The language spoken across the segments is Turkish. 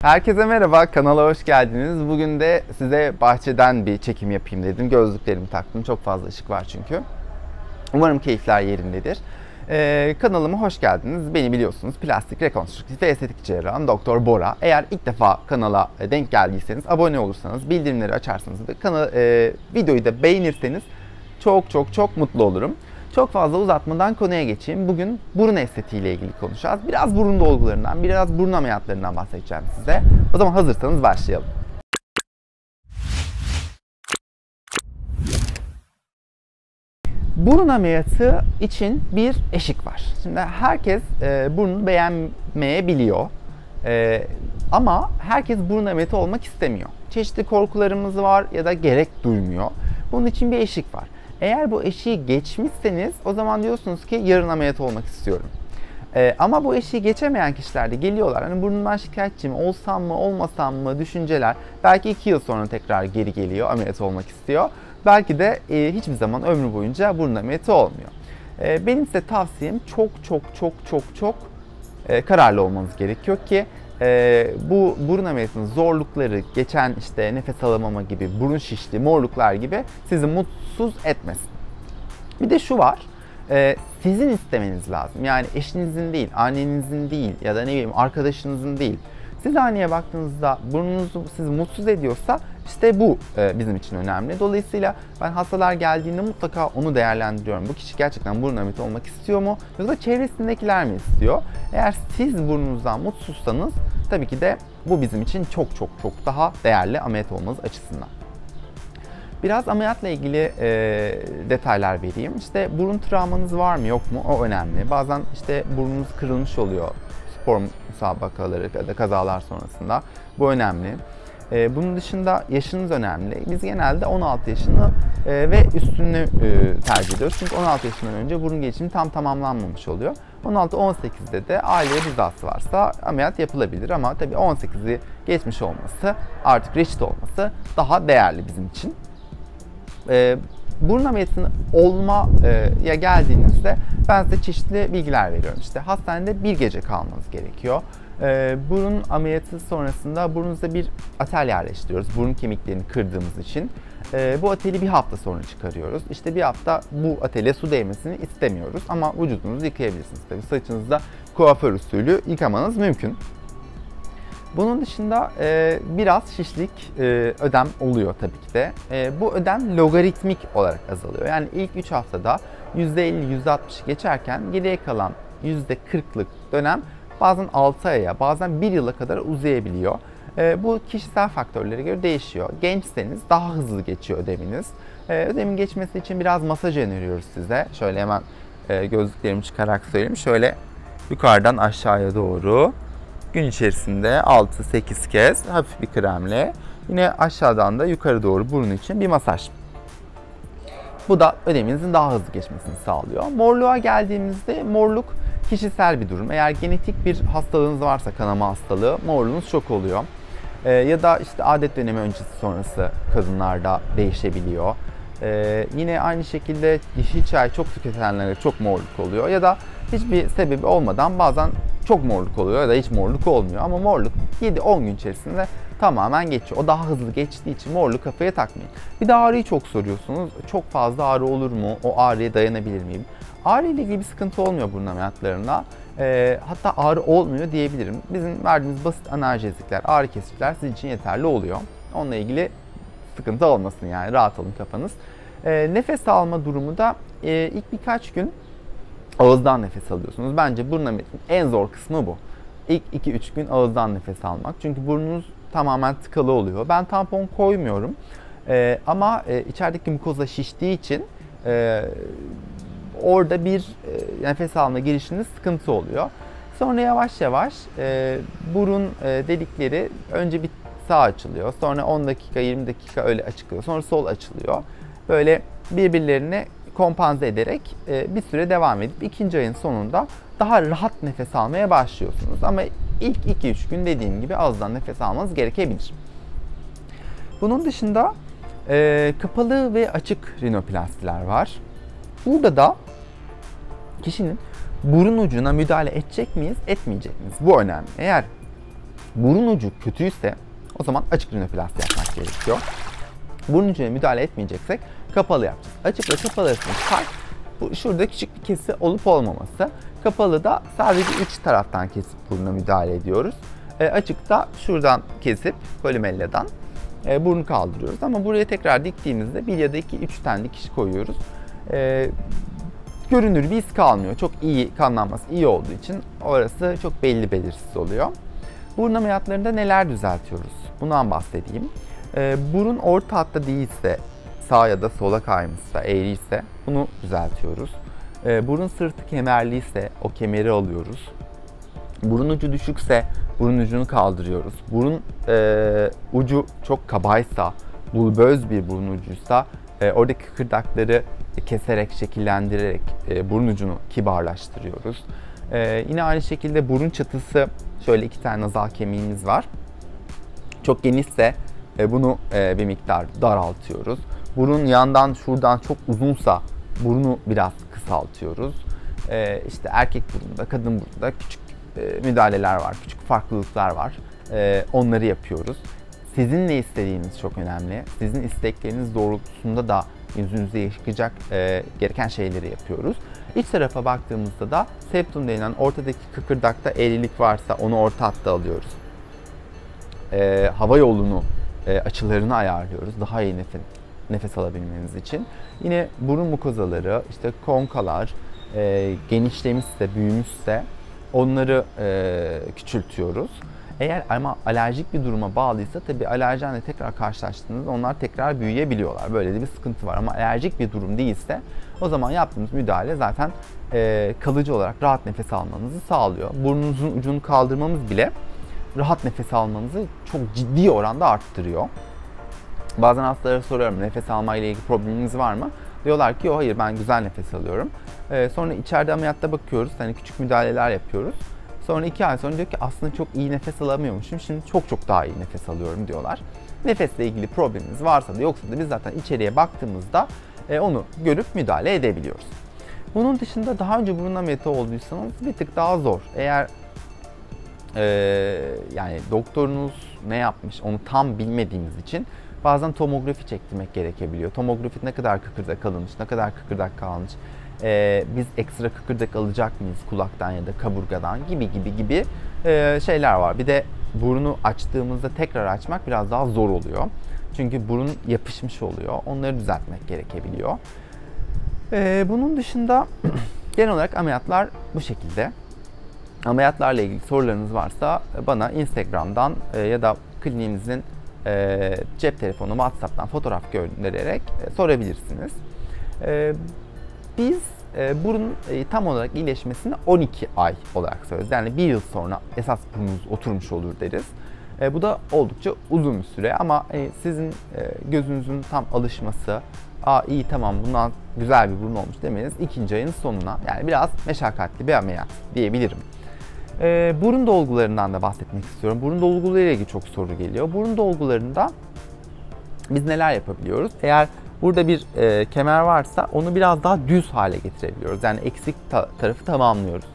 Herkese merhaba, kanala hoş geldiniz. Bugün de size bahçeden bir çekim yapayım dedim. Gözlüklerimi taktım, çok fazla ışık var çünkü. Umarım keyifler yerindedir. Kanalıma hoş geldiniz. Beni biliyorsunuz, plastik rekonstrüktif ve estetik cerrahım Doktor Bora. Eğer ilk defa kanala denk geldiyseniz, abone olursanız, bildirimleri açarsanız ve videoyu da beğenirseniz çok mutlu olurum. Çok fazla uzatmadan konuya geçeyim. Bugün burun estetiği ile ilgili konuşacağız. Biraz burun dolgularından, biraz burun ameliyatlarından bahsedeceğim size. O zaman hazırsanız başlayalım. Burun ameliyatı için bir eşik var. Şimdi herkes burnunu beğenmeyebiliyor. Ama herkes burun ameliyatı olmak istemiyor. Çeşitli korkularımız var ya da gerek duymuyor. Bunun için bir eşik var. Eğer bu eşiği geçmişseniz o zaman diyorsunuz ki yarın ameliyat olmak istiyorum. Ama bu eşiği geçemeyen kişiler de geliyorlar. Hani burnumdan şikayetçiyim, olsam mı olmasam mı düşünceler. Belki 2 yıl sonra tekrar geri geliyor, ameliyat olmak istiyor. Belki de hiçbir zaman ömrü boyunca burun ameliyatı olmuyor. Benim size tavsiyem çok kararlı olmanız gerekiyor ki bu burun ameliyatının zorlukları, geçen işte nefes alamama gibi, burun şişliği, morluklar gibi sizi mutsuz etmesin. Bir de şu var, sizin istemeniz lazım. Yani eşinizin değil, annenizin değil ya da ne bileyim arkadaşınızın değil. Siz aynaya baktığınızda burnunuzu sizi mutsuz ediyorsa işte bu bizim için önemli. Dolayısıyla ben hastalar geldiğinde mutlaka onu değerlendiriyorum. Bu kişi gerçekten burun ameliyatı olmak istiyor mu? Yoksa çevresindekiler mi istiyor? Eğer siz burnunuzdan mutsuzsanız tabii ki de bu bizim için çok daha değerli ameliyat olmanız açısından. Biraz ameliyatla ilgili detaylar vereyim. İşte burun travmanız var mı yok mu o önemli. Bazen işte burnunuz kırılmış oluyor spor müsabakaları ya da kazalar sonrasında. Bu önemli. Bunun dışında yaşınız önemli. Biz genelde 16 yaşını ve üstünü tercih ediyoruz. Çünkü 16 yaşından önce burun gelişimi tam tamamlanmamış oluyor. 16-18'de de aile rızası varsa ameliyat yapılabilir ama tabii 18'i geçmiş olması, artık reşit olması daha değerli bizim için. Burun ameliyatının olmaya geldiğinizde ben size çeşitli bilgiler veriyorum. İşte hastanede bir gece kalmanız gerekiyor. Burun ameliyatı sonrasında burnunuza bir atel yerleştiriyoruz. Burun kemiklerini kırdığımız için. Bu ateli bir hafta sonra çıkarıyoruz. İşte bir hafta bu atele su değmesini istemiyoruz ama vücudunuzu yıkayabilirsiniz. Tabii saçınızda kuaför usulü yıkamanız mümkün. Bunun dışında biraz şişlik ödem oluyor tabii ki de. Bu ödem logaritmik olarak azalıyor. Yani ilk 3 haftada %50-%60'ı geçerken geriye kalan %40'lık dönem bazen 6 aya, bazen 1 yıla kadar uzayabiliyor. Bu kişisel faktörlere göre değişiyor. Gençseniz daha hızlı geçiyor ödeminiz. Ödemin geçmesi için biraz masaj öneriyoruz size. Şöyle hemen gözlüklerimi çıkararak söyleyeyim. Şöyle yukarıdan aşağıya doğru gün içerisinde 6-8 kez hafif bir kremle, yine aşağıdan da yukarı doğru burun için bir masaj. Bu da ödeminizin daha hızlı geçmesini sağlıyor. Morluğa geldiğimizde morluk kişisel bir durum. Eğer genetik bir hastalığınız varsa, kanama hastalığı, morluğunuz çok oluyor. Ya da işte adet dönemi öncesi sonrası kadınlarda değişebiliyor. Yine aynı şekilde yeşil çay çok tüketenlere çok morluk oluyor. Ya da hiçbir sebebi olmadan bazen çok morluk oluyor ya da hiç morluk olmuyor. Ama morluk 7-10 gün içerisinde tamamen geçiyor. O daha hızlı geçtiği için morluk kafaya takmayın. Bir de ağrıyı çok soruyorsunuz. Çok fazla ağrı olur mu? O ağrıya dayanabilir miyim? Ağrı ile ilgili bir sıkıntı olmuyor burun ameliyatlarında. Hatta ağrı olmuyor diyebilirim. Bizim verdiğimiz basit analjezikler, ağrı kesiciler sizin için yeterli oluyor. Onunla ilgili sıkıntı olmasın yani, rahat olun kafanız. Nefes alma durumu da ilk birkaç gün ağızdan nefes alıyorsunuz. Bence burun ameliyatının en zor kısmı bu. İlk 2-3 gün ağızdan nefes almak. Çünkü burnunuz tamamen tıkalı oluyor. Ben tampon koymuyorum. Ama içerideki mukoza şiştiği için orada bir nefes alma girişinde sıkıntı oluyor. Sonra yavaş yavaş burun delikleri önce bir sağ açılıyor. Sonra 10 dakika, 20 dakika öyle açılıyor. Sonra sol açılıyor. Böyle birbirlerini kompanze ederek bir süre devam edip ikinci ayın sonunda daha rahat nefes almaya başlıyorsunuz. Ama ilk 2-3 gün dediğim gibi ağızdan nefes almanız gerekebilir. Bunun dışında kapalı ve açık rinoplastiler var. Burada da kişinin burun ucuna müdahale edecek miyiz, etmeyecek miyiz? Bu önemli. Eğer Burun ucu kötüyse o zaman açık rinoplasti yapmak gerekiyor. Burun ucuna müdahale etmeyeceksek kapalı yapacağız. Açık ve kapalı arasındaki fark bu, şurada küçük bir kesi olup olmaması. Kapalı da sadece iç taraftan kesip buruna müdahale ediyoruz. Açıkta şuradan kesip kolimelladan burnu kaldırıyoruz. Ama buraya tekrar diktiğimizde bir ya da 2-3 tane dikiş koyuyoruz. Görünür bir iz kalmıyor. Çok iyi, kanlanması iyi olduğu için orası çok belli belirsiz oluyor. Burun ameliyatlarında neler düzeltiyoruz? Bundan bahsedeyim. Burun orta hatta değilse, sağa ya da sola kaymışsa, eğriyse bunu düzeltiyoruz. Burun sırtı kemerliyse o kemeri alıyoruz. Burun ucu düşükse burun ucunu kaldırıyoruz. Burun ucu çok kabaysa, bulböz bir burun ucuysa oradaki kıkırdakları keserek, şekillendirerek burun ucunu kibarlaştırıyoruz. Yine aynı şekilde burun çatısı, şöyle 2 tane nazal kemiğimiz var. Çok genişse bunu bir miktar daraltıyoruz. Burun yandan şuradan çok uzunsa burnu biraz kısaltıyoruz. İşte erkek burunda, kadın burunda küçük müdahaleler var, küçük farklılıklar var. Onları yapıyoruz. Sizin ne istediğiniz çok önemli. Sizin istekleriniz doğrultusunda da yüzünüzde yakacak gereken şeyleri yapıyoruz. İç tarafa baktığımızda da septum denilen ortadaki kıkırdakta eğrilik varsa onu orta hatta alıyoruz. Hava yolunu açılarını ayarlıyoruz daha iyi nefes alabilmeniz için. Yine burun mukozaları, işte konkalar genişlemişse, büyümüşse onları küçültüyoruz. Eğer ama alerjik bir duruma bağlıysa tabii alerjenle tekrar karşılaştığınızda onlar tekrar büyüyebiliyorlar. Böyle de bir sıkıntı var ama alerjik bir durum değilse o zaman yaptığımız müdahale zaten kalıcı olarak rahat nefes almanızı sağlıyor. Burnunuzun ucunu kaldırmamız bile rahat nefes almanızı çok ciddi oranda arttırıyor. Bazen hastalara soruyorum nefes alma ile ilgili probleminiz var mı? Diyorlar ki hayır ben güzel nefes alıyorum. Sonra içeride ameliyatta bakıyoruz, hani küçük müdahaleler yapıyoruz. Sonra 2 ay sonra diyor ki aslında çok iyi nefes alamıyormuşum, şimdi çok daha iyi nefes alıyorum diyorlar. Nefesle ilgili problemimiz varsa da yoksa da biz zaten içeriye baktığımızda onu görüp müdahale edebiliyoruz. Bunun dışında daha önce burun ameliyatı olduysanız bir tık daha zor. Eğer yani doktorunuz ne yapmış onu tam bilmediğimiz için bazen tomografi çektirmek gerekebiliyor. Tomografi ne kadar kıkırdak alınmış, ne kadar kıkırdak kalmış, biz ekstra kıkırdak alacak mıyız kulaktan ya da kaburgadan gibi şeyler var. Bir de burunu açtığımızda tekrar açmak biraz daha zor oluyor. Çünkü burun yapışmış oluyor. Onları düzeltmek gerekebiliyor. Bunun dışında genel olarak ameliyatlar bu şekilde. Ameliyatlarla ilgili sorularınız varsa bana Instagram'dan ya da kliniğimizin cep telefonu, WhatsApp'tan fotoğraf göndererek sorabilirsiniz. Biz burun tam olarak iyileşmesini 12 ay olarak söylüyoruz. Yani 1 yıl sonra esas burnunuz oturmuş olur deriz. Bu da oldukça uzun bir süre ama sizin gözünüzün tam alışması, iyi tamam bundan güzel bir burun olmuş demeniz 2. ayın sonuna, yani biraz meşakkatli bir ameliyat diyebilirim. Burun dolgularından da bahsetmek istiyorum. Burun dolgularıyla ilgili çok soru geliyor. Burun dolgularında biz neler yapabiliyoruz? Eğer burada bir kemer varsa onu biraz daha düz hale getirebiliyoruz. Yani eksik tarafı tamamlıyoruz.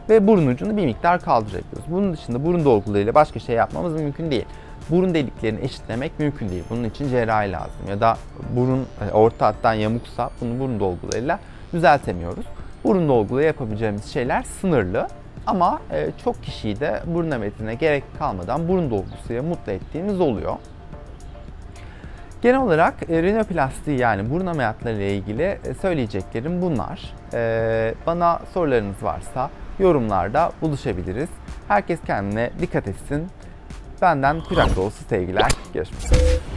Ve burun ucunu bir miktar kaldırabiliyoruz. Bunun dışında burun dolgularıyla başka şey yapmamız mümkün değil. Burun deliklerini eşitlemek mümkün değil. Bunun için cerrahi lazım. Ya da burun orta hattan yamuksa bunu burun dolgularıyla düzeltemiyoruz. Burun dolguları yapabileceğimiz şeyler sınırlı. Ama çok kişiyi de burun ameliyatına gerek kalmadan burun dolgusuyla mutlu ettiğimiz oluyor. Genel olarak rinoplasti yani burun ameliyatları ile ilgili söyleyeceklerim bunlar. Bana sorularınız varsa yorumlarda buluşabiliriz. Herkes kendine dikkat etsin. Benden kucak dolusu sevgiler. Görüşmek üzere.